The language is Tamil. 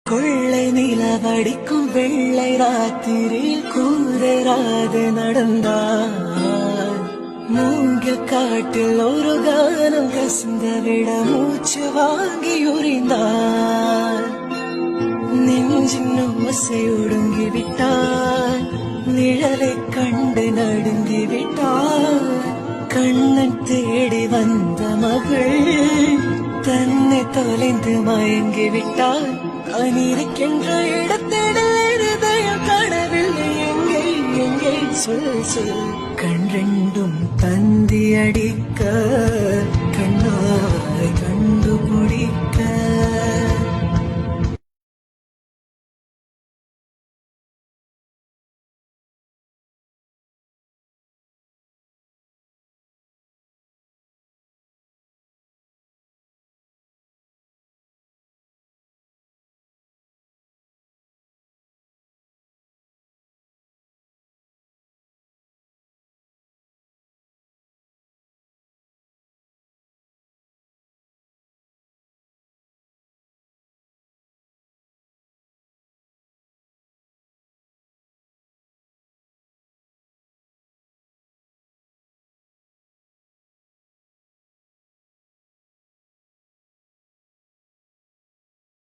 கொள்ளை நிலவடிக்கும் வெள்ளை ராத்திரியில் கூதராது நடந்தார். மூங்கில் காட்டில் ஒரு கானம் கசந்த விட மூச்சு வாங்கி உறிந்தார். நெஞ்சின் ஓசை ஒடுங்கி விட்டார். நிழலை கண்டு நடுங்கி விட்டார். கண்ணன் தேடி வந்த மகள் தன்னை தொலைந்து மயங்கி விட்டார். அனிருக்கின்ற இடத்திடல் இருதயம் காணவில்லை. எங்கே எங்கே சொல் சொல். கண்ரெண்டும் தந்தி அடிக்க கண்ணாய் கண்டுபிடிக்க